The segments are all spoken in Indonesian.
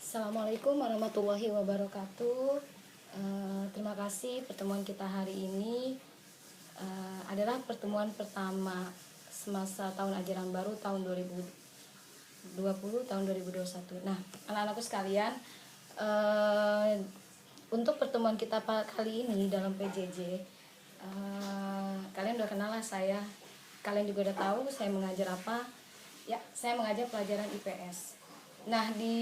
Assalamualaikum warahmatullahi wabarakatuh. Terima kasih pertemuan kita hari ini adalah pertemuan pertama semasa tahun ajaran baru tahun 2020 tahun 2021. Nah, anak-anakku sekalian, untuk pertemuan kita kali ini dalam PJJ, kalian udah kenal lah saya. Kalian juga udah tahu saya mengajar apa. Ya, saya mengajar pelajaran IPS. Nah, di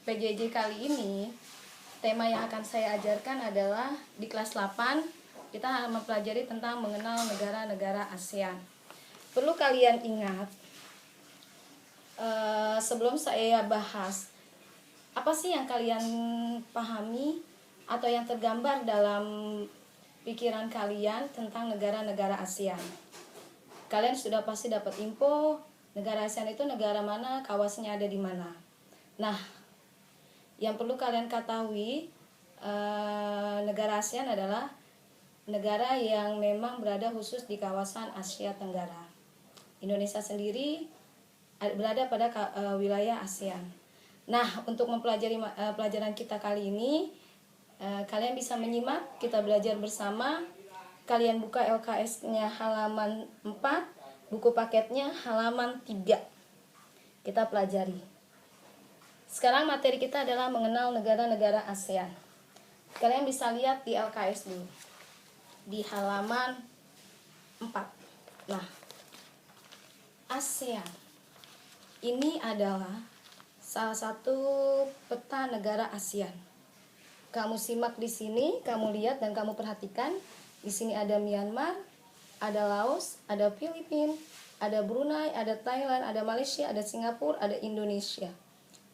PJJ kali ini tema yang akan saya ajarkan adalah di kelas 8 kita akan mempelajari tentang mengenal negara-negara ASEAN. Perlu kalian ingat, sebelum saya bahas apa sih yang kalian pahami atau yang tergambar dalam pikiran kalian tentang negara-negara ASEAN. Kalian sudah pasti dapat info negara ASEAN itu negara mana, kawasannya ada di mana. Nah, yang perlu kalian ketahui, negara ASEAN adalah negara yang memang berada khusus di kawasan Asia Tenggara. Indonesia sendiri berada pada wilayah ASEAN. Nah, untuk mempelajari pelajaran kita kali ini, kalian bisa menyimak, kita belajar bersama. Kalian buka LKS-nya halaman 4, buku paketnya halaman 3. Kita pelajari. Sekarang materi kita adalah mengenal negara-negara ASEAN. Kalian bisa lihat di LKS dulu, di halaman 4. Nah, ASEAN ini adalah salah satu peta negara ASEAN. Kamu simak di sini, kamu lihat dan kamu perhatikan. Di sini ada Myanmar, ada Laos, ada Filipina, ada Brunei, ada Thailand, ada Malaysia, ada Singapura, ada Indonesia.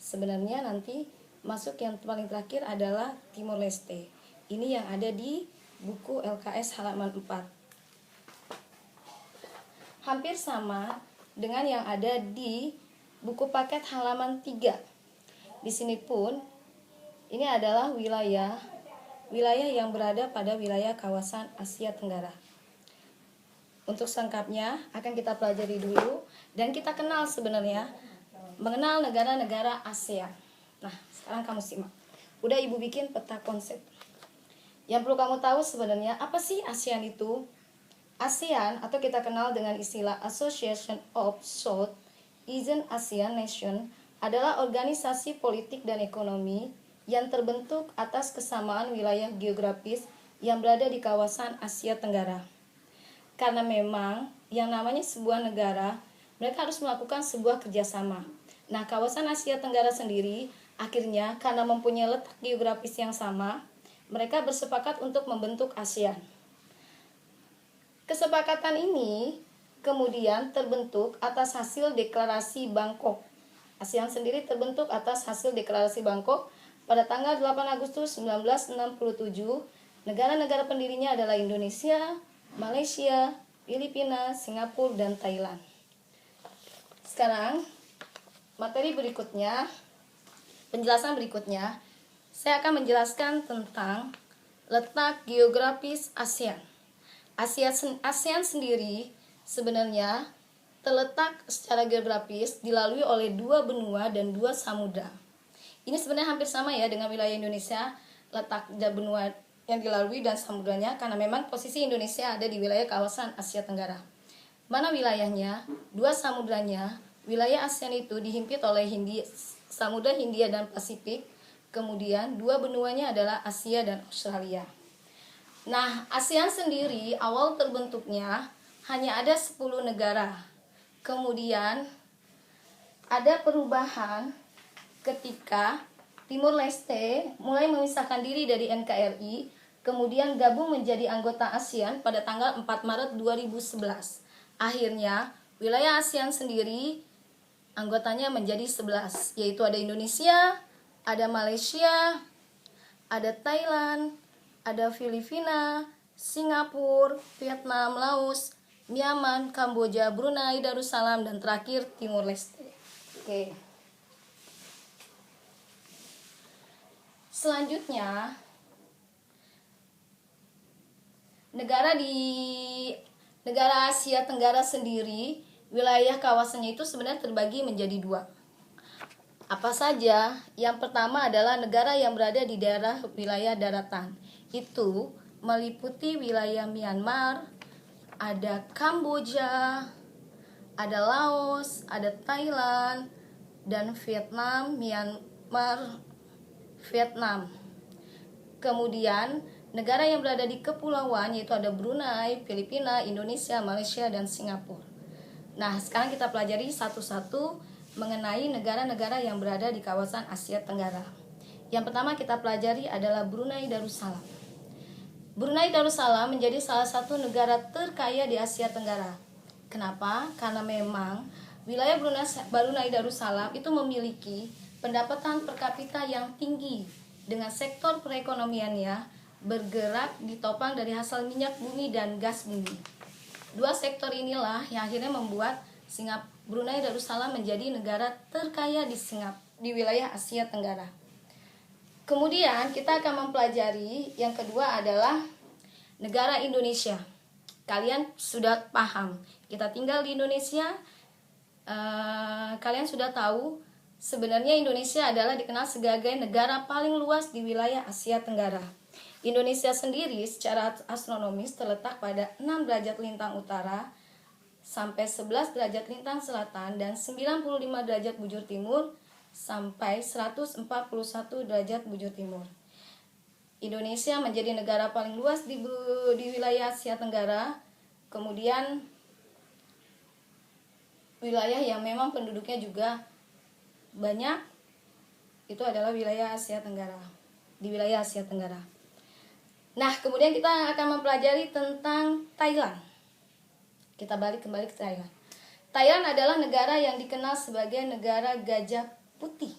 Sebenarnya nanti masuk yang paling terakhir adalah Timor Leste. Ini yang ada di buku LKS halaman 4. Hampir sama dengan yang ada di buku paket halaman 3. Di sini pun ini adalah wilayah yang berada pada wilayah kawasan Asia Tenggara. Untuk selengkapnya akan kita pelajari dulu dan kita kenal sebenarnya mengenal negara-negara ASEAN. Nah, sekarang kamu simak. Udah ibu bikin peta konsep. Yang perlu kamu tahu sebenarnya apa sih ASEAN itu? ASEAN atau kita kenal dengan istilah Association of Southeast Asian Nations adalah organisasi politik dan ekonomi yang terbentuk atas kesamaan wilayah geografis yang berada di kawasan Asia Tenggara. Karena memang yang namanya sebuah negara, mereka harus melakukan sebuah kerjasama. Nah, kawasan Asia Tenggara sendiri akhirnya karena mempunyai letak geografis yang sama, mereka bersepakat untuk membentuk ASEAN. Kesepakatan ini kemudian terbentuk atas hasil deklarasi Bangkok. ASEAN sendiri terbentuk atas hasil deklarasi Bangkok pada tanggal 8 Agustus 1967. Negara-negara pendirinya adalah Indonesia, Malaysia, Filipina, Singapura, dan Thailand. Sekarang, materi berikutnya, penjelasan berikutnya, saya akan menjelaskan tentang letak geografis ASEAN. ASEAN sendiri sebenarnya terletak secara geografis dilalui oleh 2 benua dan 2 samudra. Ini sebenarnya hampir sama ya dengan wilayah Indonesia, letak benua yang dilalui dan samudranya, karena memang posisi Indonesia ada di wilayah kawasan Asia Tenggara. Mana wilayahnya? 2 samudranya. Wilayah ASEAN itu dihimpit oleh Samudra Hindia dan Pasifik. Kemudian 2 benuanya adalah Asia dan Australia. Nah, ASEAN sendiri awal terbentuknya hanya ada 10 negara. Kemudian ada perubahan ketika Timor Leste mulai memisahkan diri dari NKRI, kemudian gabung menjadi anggota ASEAN pada tanggal 4 Maret 2011. Akhirnya, wilayah ASEAN sendiri anggotanya menjadi 11, yaitu ada Indonesia, ada Malaysia, ada Thailand, ada Filipina, Singapura, Vietnam, Laos, Myanmar, Kamboja, Brunei, Darussalam, dan terakhir Timor Leste. Oke. Selanjutnya, negara Asia Tenggara sendiri, wilayah kawasannya itu sebenarnya terbagi menjadi 2. Apa saja? Yang pertama adalah negara yang berada di daerah wilayah daratan. Itu meliputi wilayah Myanmar, ada Kamboja, ada Laos, ada Thailand, dan Vietnam, Myanmar, Vietnam. Kemudian negara yang berada di kepulauan yaitu ada Brunei, Filipina, Indonesia, Malaysia, dan Singapura. Nah, sekarang kita pelajari satu-satu mengenai negara-negara yang berada di kawasan Asia Tenggara. Yang pertama kita pelajari adalah Brunei Darussalam. Brunei Darussalam menjadi salah satu negara terkaya di Asia Tenggara. Kenapa? Karena memang wilayah Brunei Darussalam itu memiliki pendapatan per kapita yang tinggi dengan sektor perekonomiannya bergerak ditopang dari hasil minyak bumi dan gas bumi. Dua sektor inilah yang akhirnya membuat Brunei Darussalam menjadi negara terkaya di wilayah Asia Tenggara. Kemudian kita akan mempelajari yang kedua adalah negara Indonesia. Kalian sudah paham, kita tinggal di Indonesia. Kalian sudah tahu sebenarnya Indonesia adalah dikenal sebagai negara paling luas di wilayah Asia Tenggara. Indonesia sendiri secara astronomis terletak pada 6 derajat lintang utara sampai 11 derajat lintang selatan dan 95 derajat bujur timur sampai 141 derajat bujur timur. Indonesia menjadi negara paling luas di wilayah Asia Tenggara. Kemudian wilayah yang memang penduduknya juga banyak itu adalah wilayah Asia Tenggara. Di wilayah Asia Tenggara. Nah, kemudian kita akan mempelajari tentang Thailand. Kita kembali ke Thailand. Thailand adalah negara yang dikenal sebagai negara gajah putih.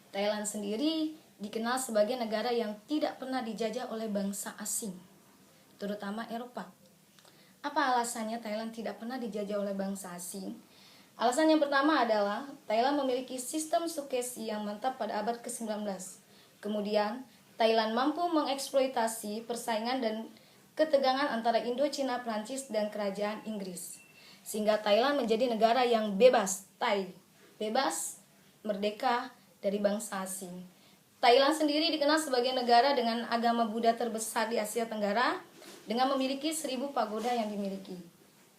Thailand sendiri dikenal sebagai negara yang tidak pernah dijajah oleh bangsa asing, terutama Eropa. Apa alasannya Thailand tidak pernah dijajah oleh bangsa asing? Alasan yang pertama adalah Thailand memiliki sistem sukesi yang mantap pada abad ke-19. Kemudian, Thailand mampu mengeksploitasi persaingan dan ketegangan antara Indo-Cina, Prancis, dan kerajaan Inggris. Sehingga Thailand menjadi negara yang bebas, bebas, merdeka dari bangsa asing. Thailand sendiri dikenal sebagai negara dengan agama Buddha terbesar di Asia Tenggara dengan memiliki 1000 pagoda yang dimiliki.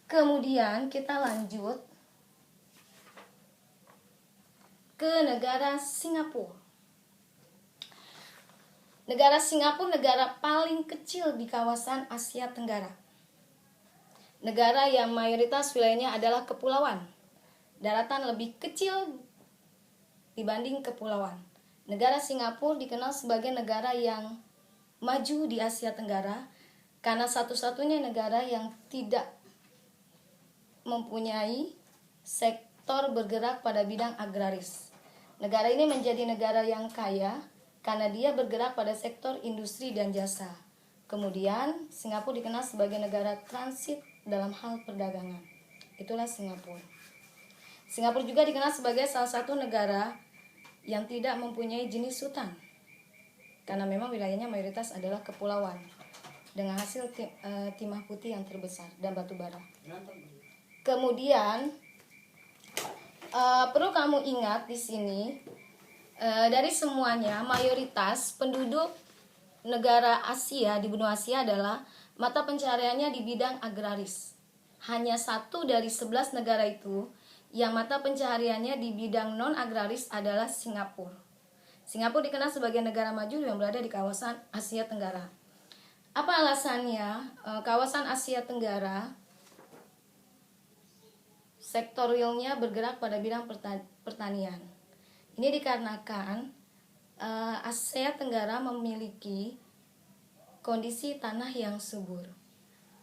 Kemudian kita lanjut ke negara Singapura. Negara Singapura negara paling kecil di kawasan Asia Tenggara. Negara yang mayoritas wilayahnya adalah kepulauan. Daratan lebih kecil dibanding kepulauan. Negara Singapura dikenal sebagai negara yang maju di Asia Tenggara karena satu-satunya negara yang tidak mempunyai sektor bergerak pada bidang agraris. Negara ini menjadi negara yang kaya karena dia bergerak pada sektor industri dan jasa. Kemudian, Singapura dikenal sebagai negara transit dalam hal perdagangan. Itulah Singapura. Singapura juga dikenal sebagai salah satu negara yang tidak mempunyai jenis hutan. Karena memang wilayahnya mayoritas adalah kepulauan dengan hasil timah putih yang terbesar dan batu bara. Kemudian perlu kamu ingat di sini dari semuanya mayoritas penduduk negara Asia di benua Asia adalah mata pencahariannya di bidang agraris. Hanya 1 dari 11 negara itu yang mata pencahariannya di bidang non-agraris adalah Singapura. Singapura dikenal sebagai negara maju yang berada di kawasan Asia Tenggara. Apa alasannya? Kawasan Asia Tenggara sektor realnya bergerak pada bidang pertanian. Ini dikarenakan Asia Tenggara memiliki kondisi tanah yang subur.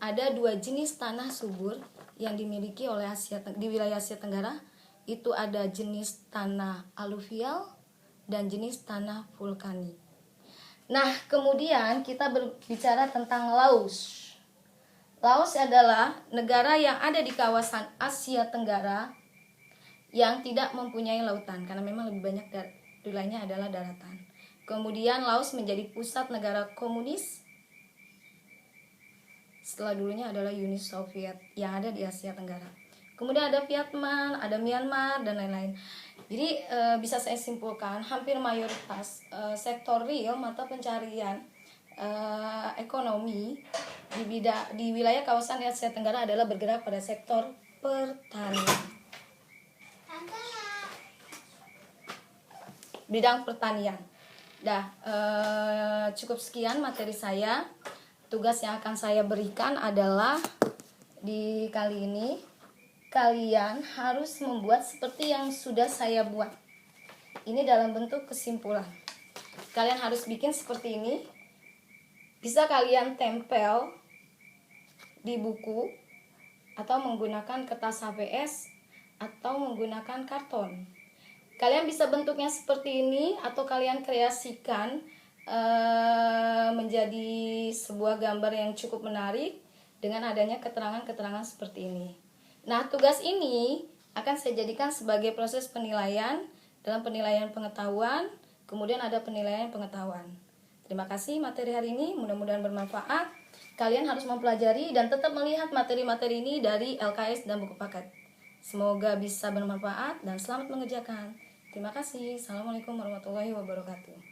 Ada 2 jenis tanah subur yang dimiliki oleh di wilayah Asia Tenggara. Itu ada jenis tanah aluvial dan jenis tanah vulkanik. Nah, kemudian kita berbicara tentang Laos. Laos adalah negara yang ada di kawasan Asia Tenggara yang tidak mempunyai lautan karena memang lebih banyak wilayahnya adalah daratan. Kemudian Laos menjadi pusat negara komunis setelah dulunya adalah Uni Soviet yang ada di Asia Tenggara. Kemudian ada Vietnam, ada Myanmar, dan lain-lain. Jadi bisa saya simpulkan hampir mayoritas sektor real mata pencarian ekonomi di wilayah kawasan Asia Tenggara adalah bergerak pada sektor pertanian. Bidang pertanian. Cukup sekian materi saya. Tugas yang akan saya berikan adalah di kali ini kalian harus membuat seperti yang sudah saya buat. Ini dalam bentuk kesimpulan. Kalian harus bikin seperti ini. Bisa kalian tempel di buku atau menggunakan kertas HVS atau menggunakan karton. Kalian bisa bentuknya seperti ini atau kalian kreasikan menjadi sebuah gambar yang cukup menarik dengan adanya keterangan-keterangan seperti ini. Nah, tugas ini akan saya jadikan sebagai proses penilaian dalam penilaian pengetahuan, kemudian ada penilaian pengetahuan. Terima kasih materi hari ini, mudah-mudahan bermanfaat. Kalian harus mempelajari dan tetap melihat materi-materi ini dari LKS dan buku paket. Semoga bisa bermanfaat dan selamat mengerjakan. Terima kasih. Assalamualaikum warahmatullahi wabarakatuh.